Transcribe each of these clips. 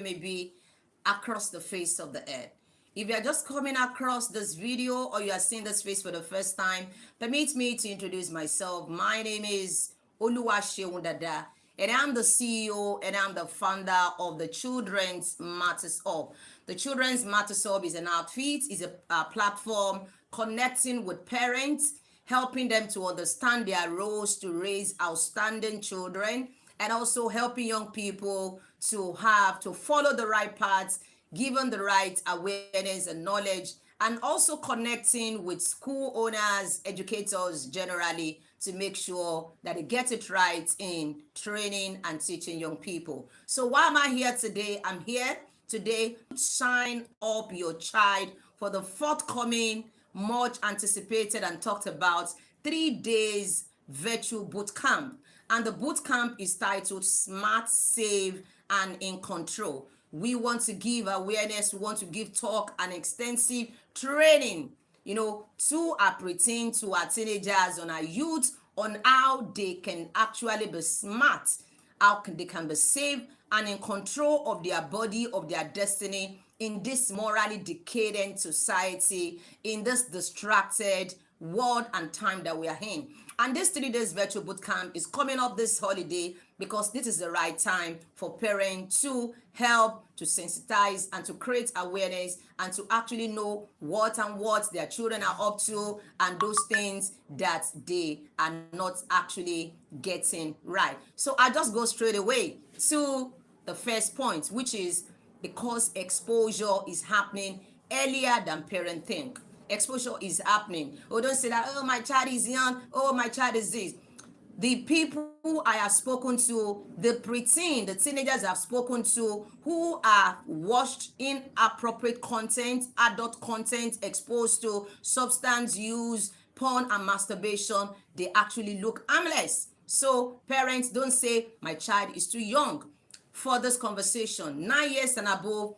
may be across the face of the earth. If you are just coming across this video or you are seeing this face for the first time, permit me to introduce myself. My name is Oluwaseun Dada, and I'm the CEO and I'm the founder of the Children's Matters Hub. The Children's Matters Hub is an outfit, is a platform connecting with parents, helping them to understand their roles to raise outstanding children, and also helping young people to follow the right paths, given the right awareness and knowledge, and also connecting with school owners, educators generally, to make sure that they get it right in training and teaching young people. So why am I here today? I'm here today to sign up your child for the forthcoming, much anticipated and talked about 3 days virtual boot camp. And the boot camp is titled Smart, Save, and In Control. We want to give awareness, we want to give talk and extensive training, to our preteen, to our teenagers, on our youth, on how they can actually be smart, they can be safe and in control of their body, of their destiny in this morally decadent society, in this distracted world and time that we are in. And this 3 days virtual boot camp is coming up this holiday because this is the right time for parents to help, to sensitize, and to create awareness and to actually know what their children are up to and those things that they are not actually getting right. So I just go straight away to the first point, which is because exposure is happening earlier than parents think. Exposure is happening. Oh, don't say that, oh, my child is young, oh, my child is this. The people I have spoken to, the preteen, the teenagers I've spoken to who are watched inappropriate content, adult content, exposed to substance use, porn and masturbation, they actually look harmless. So parents, don't say my child is too young for this conversation. 9 years and above,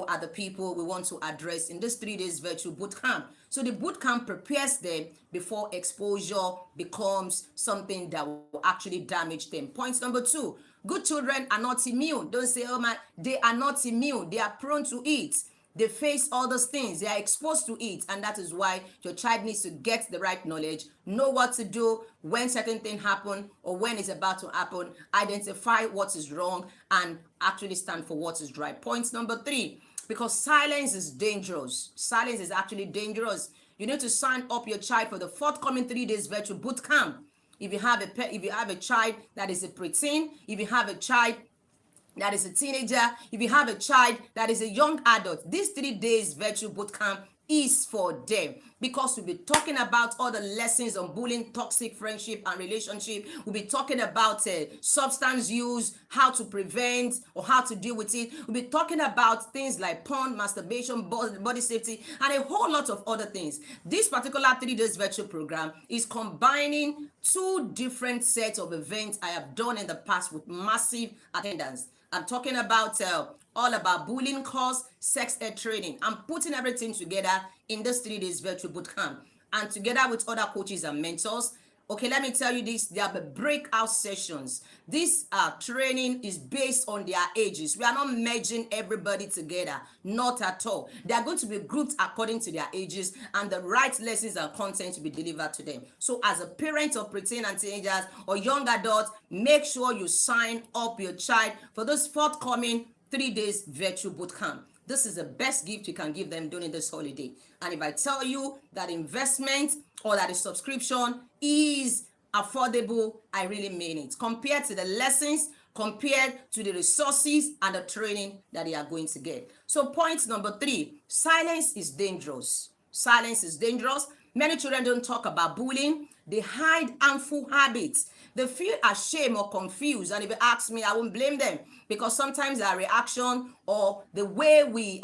are the people we want to address in this 3 days virtual boot camp. So the boot camp prepares them before exposure becomes something that will actually damage them. Point number 2, good children are not immune. Don't say, oh my, they are not immune. They are prone to it. They face all those things. They are exposed to it. And that is why your child needs to get the right knowledge, know what to do when certain things happen or when it's about to happen, identify what is wrong, and actually stand for what is right. Point number 3, because silence is dangerous. Silence is actually dangerous. You need to sign up your child for the forthcoming 3 days virtual boot camp. If you have a child that is a preteen, if you have a child that is a teenager, if you have a child that is a young adult, this 3 days virtual bootcamp is for them, because we'll be talking about all the lessons on bullying, toxic friendship and relationship. We'll be talking about substance use, how to prevent or how to deal with it. We'll be talking about things like porn, masturbation, body safety, and a whole lot of other things. This particular 3 days virtual program is combining 2 different sets of events I have done in the past with massive attendance. I'm talking about all about bullying course, sex ed training. I'm putting everything together in this 3 days virtual bootcamp, and together with other coaches and mentors. Okay, let me tell you this, there are breakout sessions. This training is based on their ages. We are not merging everybody together, not at all. They are going to be grouped according to their ages, and the right lessons and content to be delivered to them. So as a parent of preteen and teenagers or young adults, make sure you sign up your child for this forthcoming 3 days virtual bootcamp. This is the best gift you can give them during this holiday. And if I tell you that investment or that the subscription is affordable, I really mean it. Compared to the lessons, compared to the resources and the training that they are going to get. So point number 3, silence is dangerous. Silence is dangerous. Many children don't talk about bullying. They hide harmful habits. They feel ashamed or confused. And if you ask me, I won't blame them, because sometimes our reaction or the way we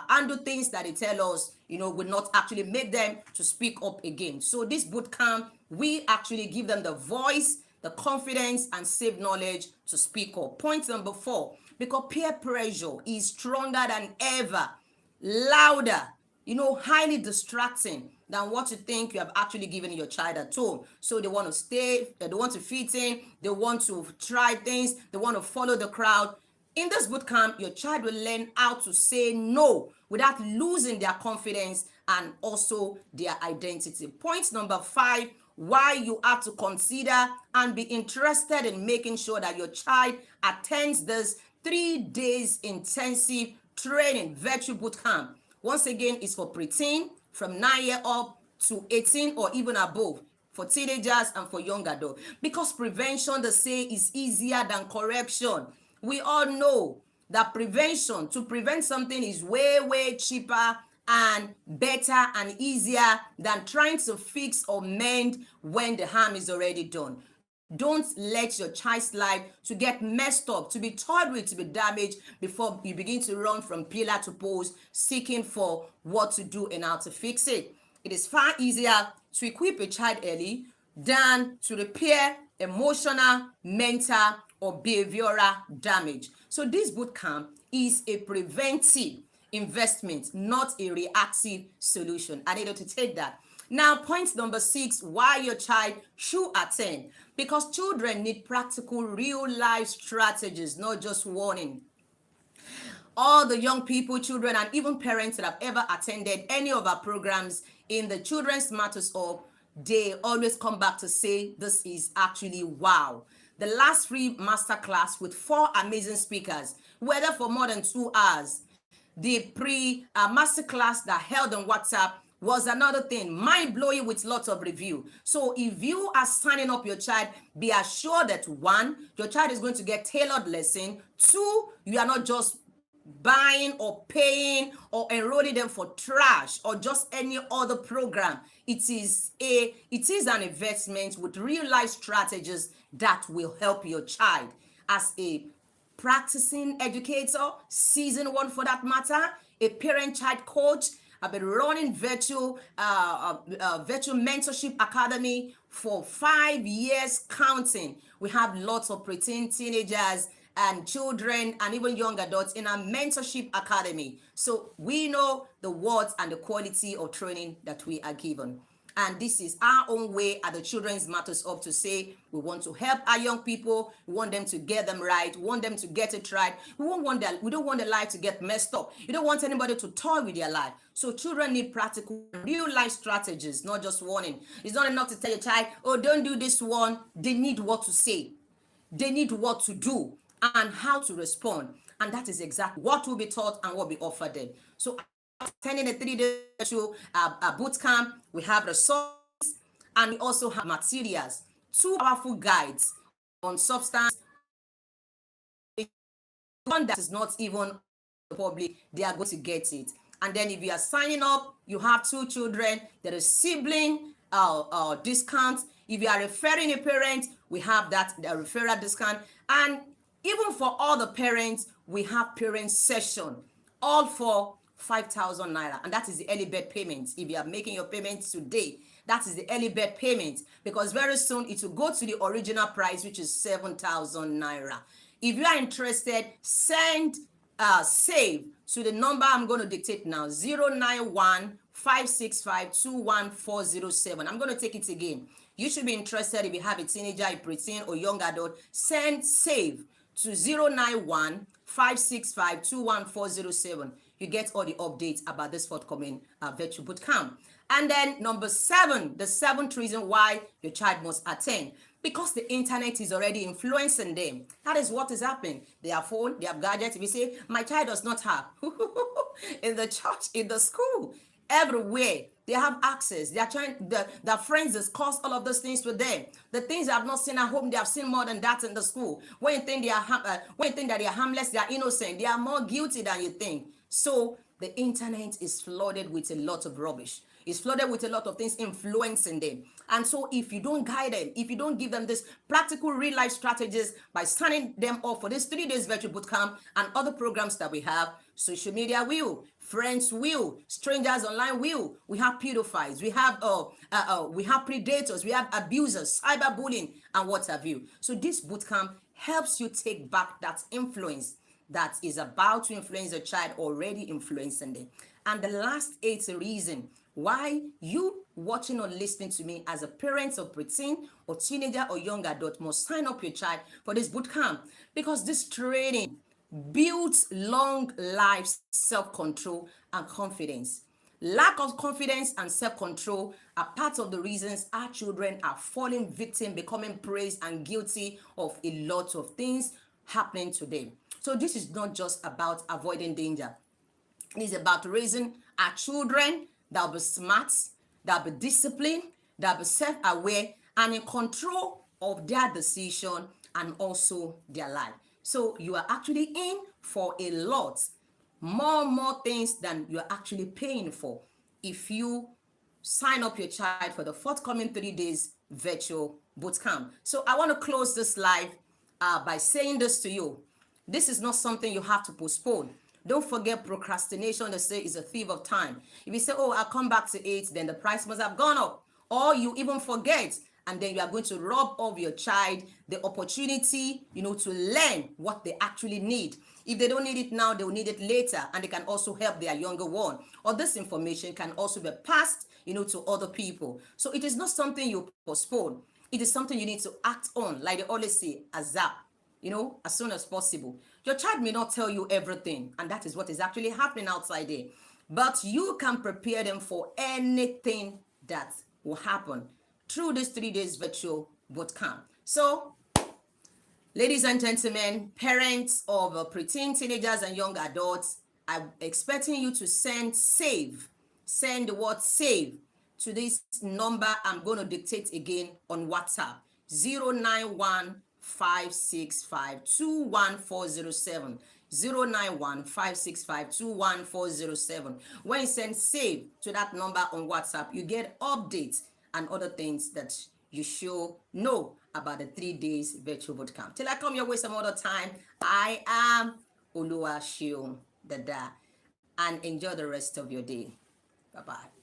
handle things that they tell us, will not actually make them to speak up again. So this bootcamp, we actually give them the voice, the confidence, and safe knowledge to speak up. Point number 4, because peer pressure is stronger than ever, louder, highly distracting than what you think you have actually given your child at home. So they want to stay, they want to fit in, they want to try things, they want to follow the crowd. In this bootcamp, your child will learn how to say no without losing their confidence and also their identity. Point number 5, why you have to consider and be interested in making sure that your child attends this 3 days intensive training virtual bootcamp. Once again, it's for preteen from 9 years up to 18 or even above, for teenagers and for young adults. Because prevention, they say, is easier than correction. We all know that prevention, to prevent something, is way cheaper and better and easier than trying to fix or mend when the harm is already done. Don't let your child's life to get messed up, to be toyed with, to be damaged before you begin to run from pillar to post seeking for what to do and how to fix it. It is far easier to equip a child early than to repair emotional, mental, or behavioral damage. So this boot camp is a preventive investment, not a reactive solution. I need you to take that. Now, point number 6, why your child should attend. Because children need practical, real life strategies, not just warning. All the young people, children, and even parents that have ever attended any of our programs in the Children's Matters Hub, they always come back to say this is actually wow. The last free masterclass with 4 amazing speakers, whether for more than 2 hours. The masterclass that held on WhatsApp was another thing, mind-blowing with lots of review. So if you are signing up your child, be assured that 1, your child is going to get tailored lesson. 2, you are not just buying or paying or enrolling them for trash or just any other program. It is an investment with real life strategies that will help your child. As a practicing educator, season 1 for that matter, a parent-child coach, I've been running virtual mentorship academy for 5 years counting. We have lots of preteen teenagers and children and even young adults in our mentorship academy. So we know the worth and the quality of training that we are given. And this is our own way at the Children's Matters Hub to say we want to help our young people. We want them to get them right. We want them to get it right. We don't want their life to get messed up. You don't want anybody to toy with their life. So children need practical, real life strategies, not just warning. It's not enough to tell your child, oh, don't do this one. They need what to say. They need what to do and how to respond. And that is exactly what will be taught and what will be offered them. So attending a 3-day virtual boot camp, we have resources and we also have materials, 2 powerful guides on substance. One that is not even public, they are going to get it. And then if you are signing up, you have 2 children, there is sibling discount. If you are referring a parent, we have that the referral discount. And even for all the parents, we have parent session, all for 5,000 naira, and that is the early bird payment. If you are making your payments today, that is the early bird payment, because very soon it will go to the original price, which is 7,000 naira. If you are interested, send save to the number I'm going to dictate now, 091-565-21407. I'm going to take it again. You should be interested. If you have a teenager, a preteen, or young adult, send save to 091-565-21407. You get all the updates about this forthcoming virtual bootcamp. And then number 7, the 7th reason why your child must attend, because the internet is already influencing them. That is what is happening. They have phone, they have gadgets. If you say, my child does not have, in the church, in the school, everywhere, they have access. They are trying, their friends discuss all of those things with them. The things they have not seen at home, they have seen more than that in the school. When you think that they are harmless, they are innocent, they are more guilty than you think. So the internet is flooded with a lot of rubbish. It's flooded with a lot of things influencing them. And so if you don't guide them, if you don't give them this practical real life strategies by signing them up for this 3 days virtual bootcamp and other programs that we have, social media will, friends will, strangers online will. We have pedophiles, we have predators, we have abusers, cyberbullying, and what have you. So this bootcamp helps you take back that influence that is about to influence a child already influencing them. And the last 8th reason why you watching or listening to me as a parent of preteen or teenager or young adult must sign up your child for this bootcamp, because this training builds long life self-control and confidence. Lack of confidence and self-control are part of the reasons our children are falling victim, becoming praised and guilty of a lot of things happening to them. So this is not just about avoiding danger. It is about raising our children that will be smart, that will be disciplined, that will be self-aware, and in control of their decision and also their life. So you are actually in for a lot more things than you're actually paying for if you sign up your child for the forthcoming 3 days virtual bootcamp. So I want to close this live by saying this to you. This is not something you have to postpone. Don't forget, procrastination, they say, is a thief of time. If you say, oh, I'll come back to 8, then the price must have gone up. Or you even forget, and then you are going to rob off your child the opportunity, to learn what they actually need. If they don't need it now, they will need it later, and they can also help their younger one. Or this information can also be passed, to other people. So it is not something you postpone. It is something you need to act on, like they always say, ASAP, as soon as possible. Your child may not tell you everything, and that is what is actually happening outside there. But you can prepare them for anything that will happen through this 3 days virtual bootcamp. So, ladies and gentlemen, parents of preteen, teenagers, and young adults, I'm expecting you to send the word save to this number I'm going to dictate again on WhatsApp, 09156521407. 09156521407. When you send save to that number on WhatsApp, you get updates and other things that you should know about the 3 days virtual bootcamp. Till I come your way some other time, I am Oluwaseun Dada, and enjoy the rest of your day. Bye-bye.